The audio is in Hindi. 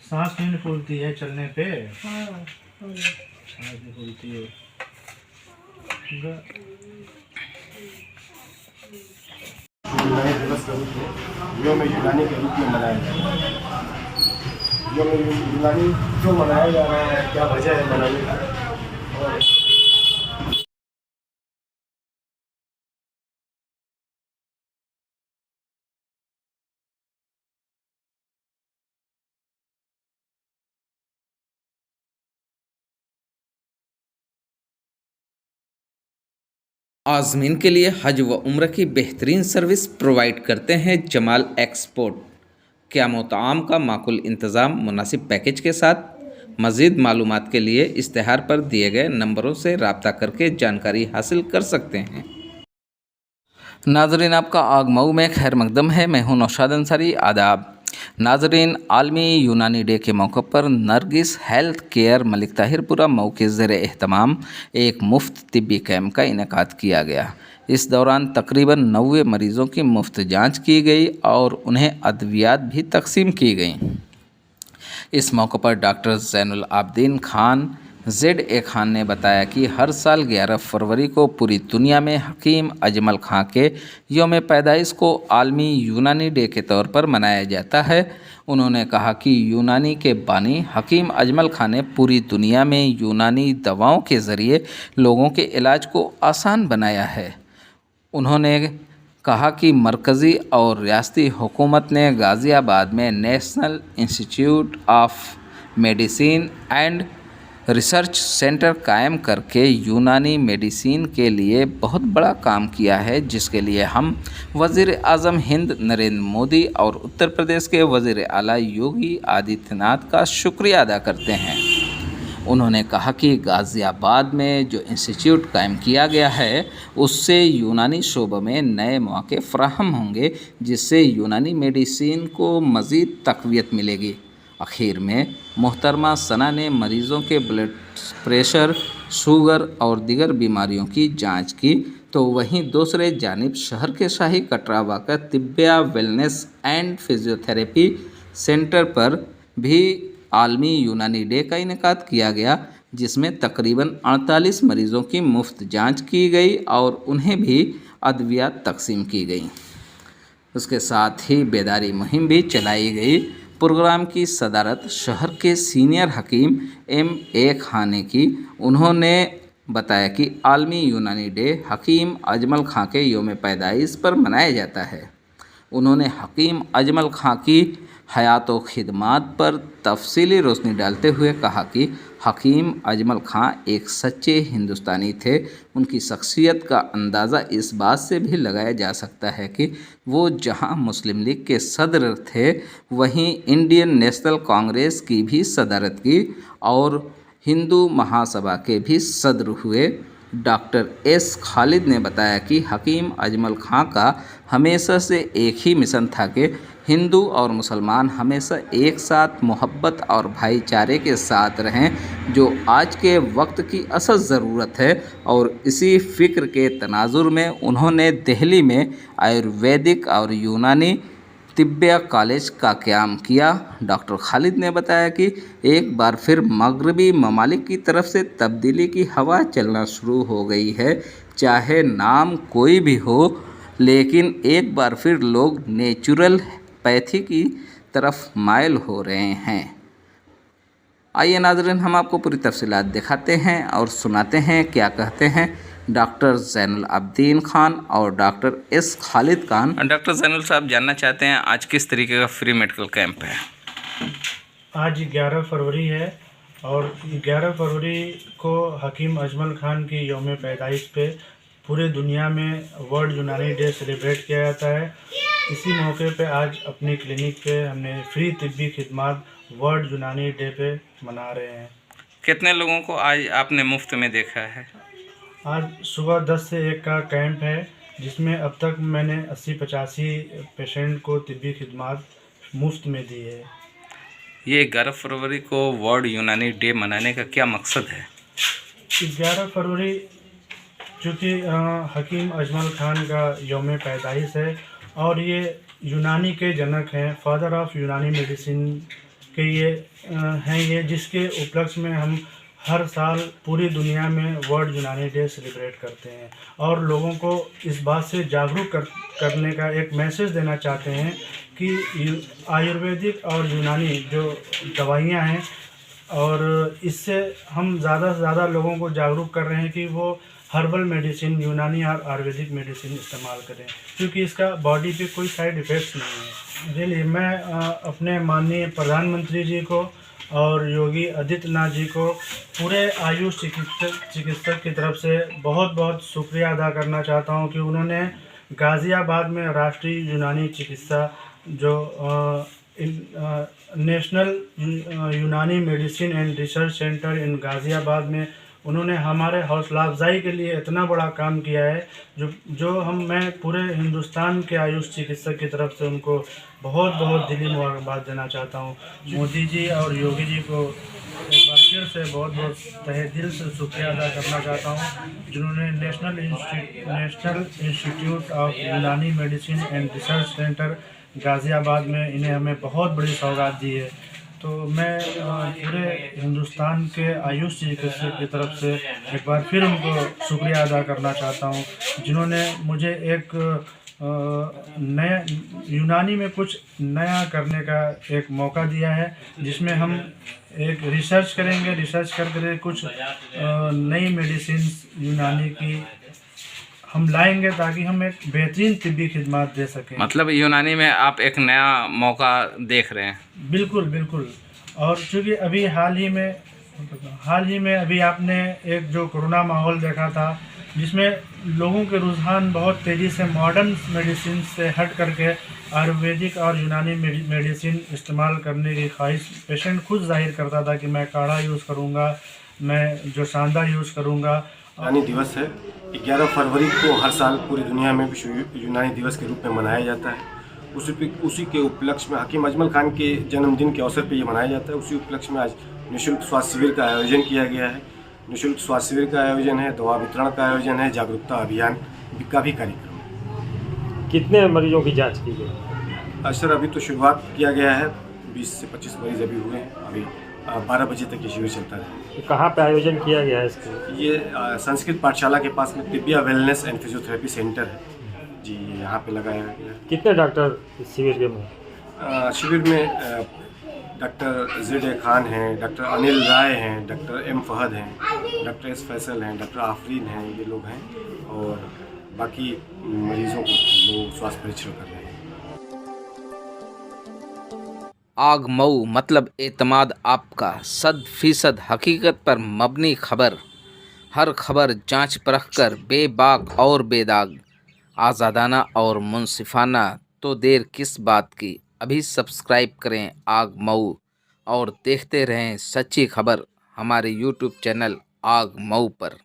सांस नहीं फूलती है चलने पे। हाँ सांस नहीं फूलती है। यूनानी दिवस के रूप में यौम यूनानी के रूप में मनाया जा रहा है। यौम यूनानी क्यों मनाया जा रहा है, क्या वजह है मनाने का? और आज़मीन के लिए हज व उम्र की बेहतरीन सर्विस प्रोवाइड करते हैं जमाल एक्सपोर्ट। क़याम ताआम का माकूल इंतज़ाम मुनासिब पैकेज के साथ। मज़ीद मालूमात के लिए इश्तिहार पर दिए गए नंबरों से रब्ता करके जानकारी हासिल कर सकते हैं। नाज़रीन, आपका आगमऊ में खैर मकदम है। मैं हूं नौशाद अंसारी। आदाब नाज़रीन, आलमी यूनानी डे के मौके पर नरगिस हेल्थ केयर मलिक ताहिरपुरा मऊ के ज़ेर एहतमाम एक मुफ्त तिब्बी कैंप का इनेकाद किया गया। इस दौरान तकरीबन 90 मरीज़ों की मुफ्त जांच की गई और उन्हें अद्वियात भी तकसीम की गई। इस मौके पर डॉक्टर ज़ैनुल आबदीन खान ZA खान ने बताया कि हर साल 11 फरवरी को पूरी दुनिया में हकीम अजमल खां के यौम पैदाइश को आलमी यूनानी डे के तौर पर मनाया जाता है। उन्होंने कहा कि यूनानी के बानी हकीम अजमल खां ने पूरी दुनिया में यूनानी दवाओं के ज़रिए लोगों के इलाज को आसान बनाया है। उन्होंने कहा कि मरकज़ी और रियासती हुकूमत ने गाज़ियाबाद में national institute of medicine and research centre कायम करके यूनानी मेडिसिन के लिए बहुत बड़ा काम किया है, जिसके लिए हम वज़ीर आज़म हिंद नरेंद्र मोदी और उत्तर प्रदेश के वज़ीर आला योगी आदित्यनाथ का शुक्रिया अदा करते हैं। उन्होंने कहा कि गाज़ियाबाद में जो इंस्टीट्यूट कायम किया गया है उससे यूनानी शोबे में नए मौके फ़राहम होंगे, जिससे यूनानी मेडिसिन को मज़ीद तक़वियत मिलेगी। आखिर में मोहतरमा सना ने मरीज़ों के ब्लड प्रेशर, शुगर और दीगर बीमारियों की जांच की, तो वहीं दूसरे जानिब शहर के शाही कटरा वाक़ा Tibbia Wellness and Physiotherapy Centre पर भी आलमी यूनानी डे का इनेकाद किया गया, जिसमें तकरीबन 48 मरीज़ों की मुफ्त जांच की गई और उन्हें भी अद्वियात तकसीम की गई। उसके साथ ही बेदारी मुहिम भी चलाई गई। प्रोग्राम की सदारत शहर के सीनियर हकीम MA खां ने की। उन्होंने बताया कि आलमी यूनानी डे हकीम अजमल खां के यौम पैदाइश पर मनाया जाता है। उन्होंने हकीम अजमल खां की हयात व खिदमात पर तफसीली रोशनी डालते हुए कहा कि हकीम अजमल खां एक सच्चे हिंदुस्तानी थे। उनकी शख्सियत का अंदाज़ा इस बात से भी लगाया जा सकता है कि वो जहां मुस्लिम लीग के सदर थे, वहीं इंडियन नेशनल कांग्रेस की भी सदारत की और हिंदू महासभा के भी सदर हुए। डॉक्टर S खालिद ने बताया कि हकीम अजमल खां का हमेशा से एक ही मिशन था कि हिंदू और मुसलमान हमेशा एक साथ मोहब्बत और भाईचारे के साथ रहें, जो आज के वक्त की असल ज़रूरत है। और इसी फ़िक्र के तनाजुर में उन्होंने दिल्ली में आयुर्वेदिक और यूनानी तिब्बिया कॉलेज का क़याम किया। डॉक्टर खालिद ने बताया कि एक बार फिर मगरबी ममालिक की तरफ से तब्दीली की हवा चलना शुरू हो गई है। चाहे नाम कोई भी हो, लेकिन एक बार फिर लोग नेचुरल पैथी की तरफ माइल हो रहे हैं। आइए नाज़रीन, हम आपको पूरी तफसीलात दिखाते हैं और सुनाते हैं क्या कहते हैं डॉक्टर ज़ैनुल आबदीन खान और doctor S Khalid Khan. Doctor Zainul साहब, जानना चाहते हैं आज किस तरीके का फ्री मेडिकल कैंप है? आज 11 फरवरी है और 11 फरवरी को हकीम अजमल खान की यौम पैदाइश पे पूरे दुनिया में वर्ल्ड यूनानी डे सेलिब्रेट किया जाता है। इसी मौके पे आज अपनी क्लिनिक पे हमने फ्री तिब्बी खिदमात वर्ल्ड यूनानी डे पे मना रहे हैं। कितने लोगों को आज आपने मुफ्त में देखा है? आज सुबह 10 से 1 का कैंप है, जिसमें अब तक मैंने 80-85 पेशेंट को तिब्बी खिदमात मुफ्त में दी है। ये 11 फरवरी को वर्ल्ड यूनानी डे मनाने का क्या मकसद है? 11 फरवरी चूँकि हकीम अजमल खान का यौम पैदाइश है और ये यूनानी के जनक हैं, फादर ऑफ यूनानी मेडिसिन के ये हैं ये, जिसके उपलक्ष्य में हम हर साल पूरी दुनिया में वर्ल्ड यूनानी डे सेलिब्रेट करते हैं और लोगों को इस बात से जागरूक करने का एक मैसेज देना चाहते हैं कि आयुर्वेदिक और यूनानी जो दवाइयाँ हैं, और इससे हम ज़्यादा से ज़्यादा लोगों को जागरूक कर रहे हैं कि वो हर्बल मेडिसिन, यूनानी और आयुर्वेदिक मेडिसिन इस्तेमाल करें, क्योंकि इसका बॉडी पे कोई साइड इफ़ेक्ट्स नहीं है। इसलिए मैं अपने माननीय प्रधानमंत्री जी को और योगी आदित्यनाथ जी को पूरे आयुष चिकित्सक की तरफ से बहुत बहुत शुक्रिया अदा करना चाहता हूं कि उन्होंने गाज़ियाबाद में राष्ट्रीय यूनानी चिकित्सा जो नेशनल यूनानी मेडिसिन एंड रिसर्च सेंटर इन गाज़ियाबाद में उन्होंने हमारे हौसला अफजाई के लिए इतना बड़ा काम किया है, जो मैं पूरे हिंदुस्तान के आयुष चिकित्सक की तरफ से उनको बहुत बहुत दिली मुबारकबाद देना चाहता हूँ। मोदी जी और योगी जी को एक बार फिर से बहुत बहुत तहे दिल से शुक्रिया अदा करना चाहता हूँ, जिन्होंने नेशनल इंस्टीट्यूट ऑफ यूनानी medicine and research centre Ghaziabad में इन्हें हमें बहुत बड़ी सौगात दी है। तो मैं पूरे हिंदुस्तान के आयुष चिकित्सक की तरफ से एक बार फिर उनको शुक्रिया अदा करना चाहता हूँ, जिन्होंने मुझे एक नया यूनानी में कुछ नया करने का एक मौका दिया है, जिसमें हम एक रिसर्च करेंगे, रिसर्च करके कुछ नई मेडिसिन यूनानी की हम लाएंगे ताकि हम एक बेहतरीन तिब्बी खिदमत दे सकें। मतलब यूनानी में आप एक नया मौका देख रहे हैं? बिल्कुल बिल्कुल। और चूँकि अभी हाल ही में अभी आपने एक जो कोरोना माहौल देखा था, जिसमें लोगों के रुझान बहुत तेज़ी से मॉडर्न मेडिसिन से हट करके आयुर्वेदिक और यूनानी मेडिसिन इस्तेमाल करने की ख्वाहिश पेशेंट खुद जाहिर करता था कि मैं काढ़ा यूज़ करूँगा, मैं जो सांदा यूज़ करूँगा। यूनानी दिवस है 11 फरवरी को हर साल पूरी दुनिया में विश्व यूनानी दिवस के रूप में मनाया जाता है। उसी के उपलक्ष्य में हकीम अजमल खान के जन्मदिन के अवसर पर ये मनाया जाता है। उसी उपलक्ष्य में आज निःशुल्क स्वास्थ्य शिविर का आयोजन किया गया है। निःशुल्क स्वास्थ्य शिविर का आयोजन है, दवा वितरण का आयोजन है, जागरूकता अभियान का भी कार्यक्रम। कितने मरीजों की जाँच की गई? सर अभी तो शुरुआत किया गया है, 20 से 25 मरीज अभी हुए हैं। अभी 12 बजे तक ये शिविर चलता है। कहाँ पे आयोजन किया गया है इसका? ये संस्कृत पाठशाला के पास में Divya wellness and Physiotherapy centre है जी, यहाँ पे लगाया गया। कितने डॉक्टर इस शिविर में? शिविर में डॉक्टर Z.A. खान हैं, डॉक्टर अनिल राय हैं, डॉक्टर M. फहद हैं, डॉक्टर S. फैसल हैं, डॉक्टर आफरीन हैं, ये लोग हैं, और बाकी मरीजों को लोग स्वास्थ्य परीक्षण कर रहे हैं। आग मऊ मतलब एतमाद आपका 100% हकीकत पर मबनी खबर। हर खबर जांच परख कर बेबाक और बेदाग, आज़ादाना और मुनसिफाना। तो देर किस बात की, अभी सब्सक्राइब करें आग मऊ और देखते रहें सच्ची खबर हमारे YouTube चैनल आग मऊ पर।